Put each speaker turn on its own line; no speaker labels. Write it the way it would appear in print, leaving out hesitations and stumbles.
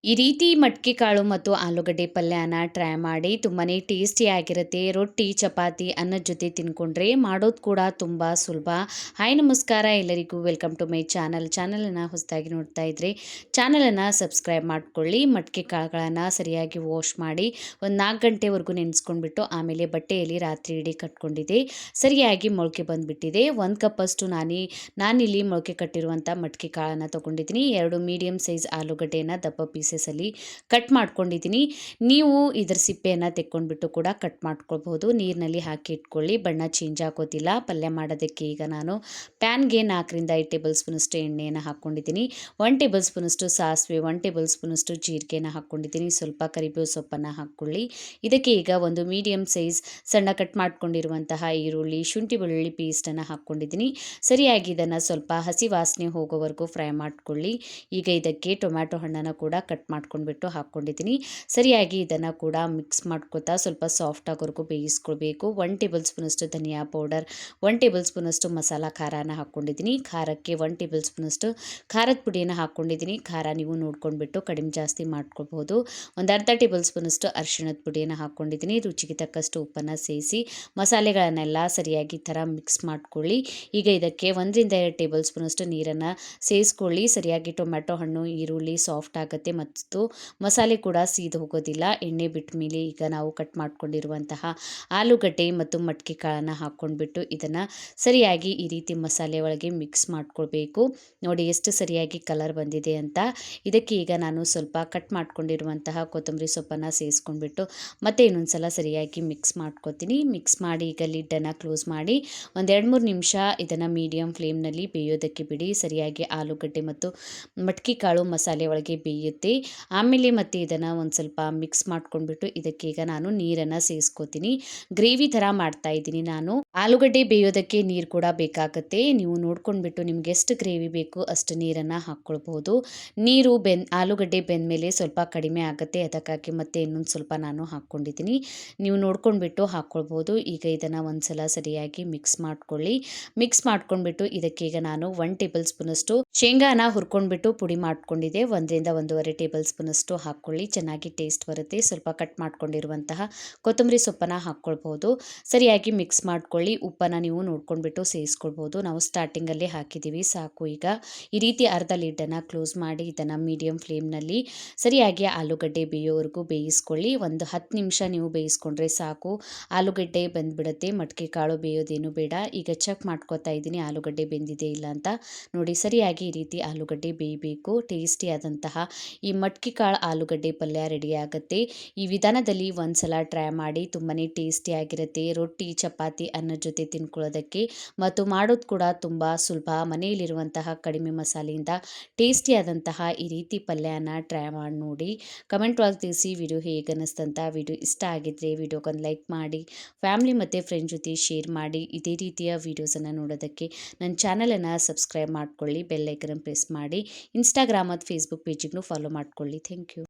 ಈ ರೀತಿ ಮಟ್ಕೆ ಕಾಳು ಮತ್ತು ಆಲೂಗಡ್ಡೆ ಪಲ್ಯನ ಟ್ರೈ ಮಾಡಿ ತುಂಬಾ ಟೇಸ್ಟಿಯಾಗಿರುತ್ತೆ. ರೊಟ್ಟಿ, ಚಪಾತಿ, ಅನ್ನದ ಜೊತೆ ತಿನ್ಕೊಂಡ್ರೆ ಮಾಡೋದು ಕೂಡ ತುಂಬ ಸುಲಭ. ಹಾಯ್ ನಮಸ್ಕಾರ ಎಲ್ಲರಿಗೂ ವೆಲ್ಕಮ್ ಟು ಮೈ ಚಾನಲ್. ಚಾನಲನ್ನು ಹೊಸದಾಗಿ ನೋಡ್ತಾ ಇದ್ದರೆ ಚಾನಲನ್ನು ಸಬ್ಸ್ಕ್ರೈಬ್ ಮಾಡ್ಕೊಳ್ಳಿ. ಮಟ್ಕೆ ಕಾಳುಗಳನ್ನು ಸರಿಯಾಗಿ ವಾಶ್ ಮಾಡಿ ಒಂದು 4 ಗಂಟೆವರೆಗೂ ನೆನೆಸ್ಕೊಂಡ್ಬಿಟ್ಟು ಆಮೇಲೆ ಬಟ್ಟೆಯಲ್ಲಿ ರಾತ್ರಿ ಇಡೀ ಕಟ್ಕೊಂಡಿದ್ದೆ. ಸರಿಯಾಗಿ ಮೊಳಕೆ ಬಂದುಬಿಟ್ಟಿದೆ. 1 ಕಪ್ಪಷ್ಟು ನಾನಿಲ್ಲಿ ಮೊಳಕೆ ಕಟ್ಟಿರುವಂಥ ಮಟ್ಕೆ ಕಾಳನ್ನು ತೊಗೊಂಡಿದ್ದೀನಿ. 2 ಮೀಡಿಯಮ್ ಸೈಜ್ ಆಲೂಗಡ್ಡೆಯನ್ನು ದಪ್ಪ ಪೀಸಸಲ್ಲಿ ಕಟ್ ಮಾಡ್ಕೊಂಡಿದ್ದೀನಿ. ನೀವು ಇದರ ಸಿಪ್ಪೆಯನ್ನು ತೆಕ್ಕೊಂಡ್ಬಿಟ್ಟು ಕೂಡ ಕಟ್ ಮಾಡ್ಕೊಳ್ಬಹುದು. ನೀರಿನಲ್ಲಿ ಹಾಕಿ ಇಟ್ಕೊಳ್ಳಿ, ಬಣ್ಣ ಚೇಂಜ್ ಆಗೋದಿಲ್ಲ. ಪಲ್ಯ ಮಾಡೋದಕ್ಕೆ ಈಗ ನಾನು ಪ್ಯಾನ್ಗೆ 4 ರಿಂದ 5 ಟೇಬಲ್ ಸ್ಪೂನಷ್ಟು ಎಣ್ಣೆಯನ್ನು ಹಾಕ್ಕೊಂಡಿದ್ದೀನಿ. 1 ಟೇಬಲ್ ಸ್ಪೂನಷ್ಟು ಸಾಸಿವೆ, 1 ಟೇಬಲ್ ಸ್ಪೂನಷ್ಟು ಜೀರಿಗೆನ ಹಾಕ್ಕೊಂಡಿದ್ದೀನಿ. ಸ್ವಲ್ಪ ಕರಿಬೇವು ಸೊಪ್ಪನ್ನು ಹಾಕ್ಕೊಳ್ಳಿ. ಇದಕ್ಕೆ ಈಗ ಒಂದು ಮೀಡಿಯಮ್ ಸೈಜ್ ಸಣ್ಣ ಕಟ್ ಮಾಡ್ಕೊಂಡಿರುವಂತಹ ಈರುಳ್ಳಿ, ಶುಂಠಿ ಬೆಳ್ಳುಳ್ಳಿ ಪೇಸ್ಟನ್ನು ಹಾಕ್ಕೊಂಡಿದ್ದೀನಿ. ಸರಿಯಾಗಿ ಇದನ್ನು ಸ್ವಲ್ಪ ಹಸಿ ವಾಸನೆ ಹೋಗೋವರೆಗೂ ಫ್ರೈ ಮಾಡ್ಕೊಳ್ಳಿ. ಈಗ ಇದಕ್ಕೆ ಟೊಮ್ಯಾಟೊ ಹಣ್ಣನ್ನು ಕೂಡ ಕಟ್ ಮಾಡ್ಕೊಂಡ್ಬಿಟ್ಟು ಹಾಕ್ಕೊಂಡಿದ್ದೀನಿ. ಸರಿಯಾಗಿ ಇದನ್ನು ಕೂಡ ಮಿಕ್ಸ್ ಮಾಡ್ಕೊತಾ ಸ್ವಲ್ಪ ಸಾಫ್ಟ್ ಆಗೋವರೆಗೂ ಬೇಯಿಸ್ಕೊಳ್ಬೇಕು. 1 ಟೇಬಲ್ ಸ್ಪೂನಷ್ಟು ಧನಿಯಾ ಪೌಡರ್, 1 ಟೇಬಲ್ ಸ್ಪೂನಷ್ಟು ಮಸಾಲ ಖಾರನ ಹಾಕ್ಕೊಂಡಿದ್ದೀನಿ. ಖಾರಕ್ಕೆ 1 ಟೇಬಲ್ ಸ್ಪೂನಷ್ಟು ಖಾರದ ಪುಡಿಯನ್ನು ಹಾಕ್ಕೊಂಡಿದ್ದೀನಿ. ಖಾರ ನೀವು ನೋಡ್ಕೊಂಡ್ಬಿಟ್ಟು ಕಡಿಮೆ ಜಾಸ್ತಿ ಮಾಡ್ಕೊಳ್ಬಹುದು. ಒಂದು ಅರ್ಧ ಟೇಬಲ್ ಸ್ಪೂನಷ್ಟು ಅರಿಶಿಣದ ಪುಡಿಯನ್ನು ಹಾಕ್ಕೊಂಡಿದ್ದೀನಿ. ರುಚಿಗೆ ತಕ್ಕಷ್ಟು ಉಪ್ಪನ್ನು ಸೇರಿಸಿ ಮಸಾಲೆಗಳನ್ನೆಲ್ಲ ಸರಿಯಾಗಿ ಈ ಥರ ಮಿಕ್ಸ್ ಮಾಡ್ಕೊಳ್ಳಿ. ಈಗ ಇದಕ್ಕೆ 1 ರಿಂದ 2 ಟೇಬಲ್ ಸ್ಪೂನಷ್ಟು ನೀರನ್ನು ಸೇರಿಸ್ಕೊಳ್ಳಿ. ಸರಿಯಾಗಿ ಟೊಮ್ಯಾಟೊ ಹಣ್ಣು, ಈರುಳ್ಳಿ ಸಾಫ್ಟ್ ಆಗುತ್ತೆ ಮತ್ತು ಮಸಾಲೆ ಕೂಡ ಸೀದು ಹೋಗೋದಿಲ್ಲ. ಎಣ್ಣೆ ಬಿಟ್ಟ ಮೇಲೆ ಈಗ ನಾವು ಕಟ್ ಮಾಡ್ಕೊಂಡಿರುವಂತಹ ಆಲೂಗಡ್ಡೆ ಮತ್ತು ಮಟ್ಕೆ ಕಾಳನ್ನು ಹಾಕ್ಕೊಂಡ್ಬಿಟ್ಟು ಇದನ್ನು ಸರಿಯಾಗಿ ಈ ರೀತಿ ಮಸಾಲೆ ಒಳಗೆ ಮಿಕ್ಸ್ ಮಾಡ್ಕೊಳ್ಬೇಕು. ನೋಡಿ ಎಷ್ಟು ಸರಿಯಾಗಿ ಕಲರ್ ಬಂದಿದೆ ಅಂತ. ಇದಕ್ಕೆ ಈಗ ನಾನು ಸ್ವಲ್ಪ ಕಟ್ ಮಾಡ್ಕೊಂಡಿರುವಂತಹ ಕೊತ್ತಂಬರಿ ಸೊಪ್ಪನ್ನು ಸೇರಿಸ್ಕೊಂಡ್ಬಿಟ್ಟು ಮತ್ತೆ ಇನ್ನೊಂದು ಸಲ ಸರಿಯಾಗಿ ಮಿಕ್ಸ್ ಮಾಡ್ಕೊತೀನಿ. ಮಿಕ್ಸ್ ಮಾಡಿ ಈಗ ಲಿಡ್ಡನ್ನು ಕ್ಲೋಸ್ ಮಾಡಿ ಒಂದು 2-3 ನಿಮಿಷ ಇದನ್ನು ಮೀಡಿಯಮ್ ಫ್ಲೇಮ್ನಲ್ಲಿ ಬೇಯೋದಕ್ಕೆ ಬಿಡಿ. ಸರಿಯಾಗಿ ಆಲೂಗಡ್ಡೆ ಮತ್ತು ಮಟ್ಕೆ ಕಾಳು ಮಸಾಲೆ ಒಳಗೆ ಬೇಯುತ್ತೆ. ಆಮೇಲೆ ಮತ್ತೆ ಇದನ್ನು ಒಂದು ಸ್ವಲ್ಪ ಮಿಕ್ಸ್ ಮಾಡ್ಕೊಂಡ್ಬಿಟ್ಟು ಇದಕ್ಕೆ ಈಗ ನಾನು ನೀರನ್ನು ಸೇರಿಸ್ಕೋತೀನಿ. ಗ್ರೇವಿ ಥರ ಮಾಡ್ತಾ ಇದ್ದೀನಿ ನಾನು. ಆಲೂಗಡ್ಡೆ ಬೇಯೋದಕ್ಕೆ ನೀರು ಕೂಡ ಬೇಕಾಗುತ್ತೆ. ನೀವು ನೋಡ್ಕೊಂಡ್ಬಿಟ್ಟು ನಿಮ್ಗೆ ಎಷ್ಟು ಗ್ರೇವಿ ಬೇಕು ಅಷ್ಟು ನೀರನ್ನು ಹಾಕ್ಕೊಳ್ಬಹುದು. ನೀರು ಆಲೂಗಡ್ಡೆ ಬೆಂದ ಮೇಲೆ ಸ್ವಲ್ಪ ಕಡಿಮೆ ಆಗುತ್ತೆ, ಅದಕ್ಕಾಗಿ ಮತ್ತೆ ಇನ್ನೊಂದು ಸ್ವಲ್ಪ ನಾನು ಹಾಕ್ಕೊಂಡಿದ್ದೀನಿ. ನೀವು ನೋಡ್ಕೊಂಡ್ಬಿಟ್ಟು ಹಾಕ್ಕೊಳ್ಬಹುದು. ಈಗ ಇದನ್ನು ಒಂದು ಸಲ ಸರಿಯಾಗಿ ಮಿಕ್ಸ್ ಮಾಡ್ಕೊಳ್ಳಿ. ಮಿಕ್ಸ್ ಮಾಡ್ಕೊಂಡ್ಬಿಟ್ಟು ಇದಕ್ಕೆ ಈಗ ನಾನು 1 ಟೇಬಲ್ ಸ್ಪೂನಷ್ಟು ಶೇಂಗಾನ ಹುರ್ಕೊಂಡ್ಬಿಟ್ಟು ಪುಡಿ ಮಾಡ್ಕೊಂಡಿದ್ದೆ. 1 ರಿಂದ 1.5 ಟೇಬಲ್ ಸ್ಪೂನಷ್ಟು ಹಾಕ್ಕೊಳ್ಳಿ, ಚೆನ್ನಾಗಿ ಟೇಸ್ಟ್ ಬರುತ್ತೆ. ಸ್ವಲ್ಪ ಕಟ್ ಮಾಡ್ಕೊಂಡಿರುವಂತಹ ಕೊತ್ತಂಬರಿ ಸೊಪ್ಪನ್ನು ಹಾಕ್ಕೊಳ್ಬಹುದು. ಸರಿಯಾಗಿ ಮಿಕ್ಸ್ ಮಾಡ್ಕೊಳ್ಳಿ. ಉಪ್ಪನ್ನು ನೀವು ನೋಡ್ಕೊಂಡ್ಬಿಟ್ಟು ಸೇರಿಸ್ಕೊಳ್ಬಹುದು. ನಾವು ಸ್ಟಾರ್ಟಿಂಗಲ್ಲಿ ಹಾಕಿದ್ದೀವಿ, ಸಾಕು. ಈಗ ಈ ರೀತಿ ಅರ್ಧ ಲಿಡ್ಡನ್ನು ಕ್ಲೋಸ್ ಮಾಡಿ ಇದನ್ನು ಮೀಡಿಯಂ ಫ್ಲೇಮ್ನಲ್ಲಿ ಸರಿಯಾಗಿ ಆಲೂಗಡ್ಡೆ ಬೇಯೋವರೆಗೂ ಬೇಯಿಸ್ಕೊಳ್ಳಿ. ಒಂದು 10 ನಿಮಿಷ ನೀವು ಬೇಯಿಸ್ಕೊಂಡ್ರೆ ಸಾಕು, ಆಲೂಗಡ್ಡೆ ಬೆಂದ್ಬಿಡುತ್ತೆ. ಮಟ್ಕೆ ಕಾಳು ಬೇಯೋದೇನು ಬೇಡ. ಈಗ ಚೆಕ್ ಮಾಡ್ಕೊತಾ ಇದ್ದೀನಿ ಆಲೂಗಡ್ಡೆ ಬೆಂದಿದೆ ಇಲ್ಲ ಅಂತ. ನೋಡಿ ಸರಿಯಾಗಿ ಈ ರೀತಿ ಆಲೂಗಡ್ಡೆ ಬೇಯಬೇಕು. ಟೇಸ್ಟಿಯಾದಂತಹ ಈ ಮಟ್ಕೆ ಕಾಳು ಆಲೂಗಡ್ಡೆ ಪಲ್ಯ ರೆಡಿ ಆಗುತ್ತೆ. ಈ ವಿಧಾನದಲ್ಲಿ ಒಂದ್ಸಲ ಟ್ರೈ ಮಾಡಿ, ತುಂಬಾ ಟೇಸ್ಟಿಯಾಗಿರುತ್ತೆ. ರೊಟ್ಟಿ, ಚಪಾತಿ, ಅನ್ನದ ಜೊತೆ ತಿನ್ಕೊಳ್ಳೋದಕ್ಕೆ ಮತ್ತು ಮಾಡೋದು ಕೂಡ ತುಂಬ ಸುಲಭ. ಮನೆಯಲ್ಲಿರುವಂತಹ ಕಡಿಮೆ ಮಸಾಲೆಯಿಂದ ಟೇಸ್ಟಿಯಾದಂತಹ ಈ ರೀತಿ ಪಲ್ಯನ ಟ್ರೈ ಮಾಡಿ ನೋಡಿ. ಕಮೆಂಟ್ ಒಳಗೆ ತಿಳಿಸಿ ವಿಡಿಯೋ ಹೇಗೆ ಅನ್ನಿಸ್ತಂತ. ವಿಡಿಯೋ ಇಷ್ಟ ಆಗಿದ್ದರೆ ವಿಡಿಯೋಗೊಂದು ಲೈಕ್ ಮಾಡಿ, ಫ್ಯಾಮಿಲಿ ಮತ್ತು ಫ್ರೆಂಡ್ ಜೊತೆ ಶೇರ್ ಮಾಡಿ. ಇದೇ ರೀತಿಯ ವೀಡಿಯೋಸನ್ನು ನೋಡೋದಕ್ಕೆ ನನ್ನ ಚಾನಲನ್ನು ಸಬ್ಸ್ಕ್ರೈಬ್ ಮಾಡ್ಕೊಳ್ಳಿ, ಬೆಲ್ ಐಕನ್ ಪ್ರೆಸ್ ಮಾಡಿ. ಇನ್ಸ್ಟಾಗ್ರಾಮ್ ಮತ್ತು ಫೇಸ್ಬುಕ್ ಪೇಜಿಗೂ ಫಾಲೋ ಮಾಡ್ಕೊಳ್ಳಿ. Thank you.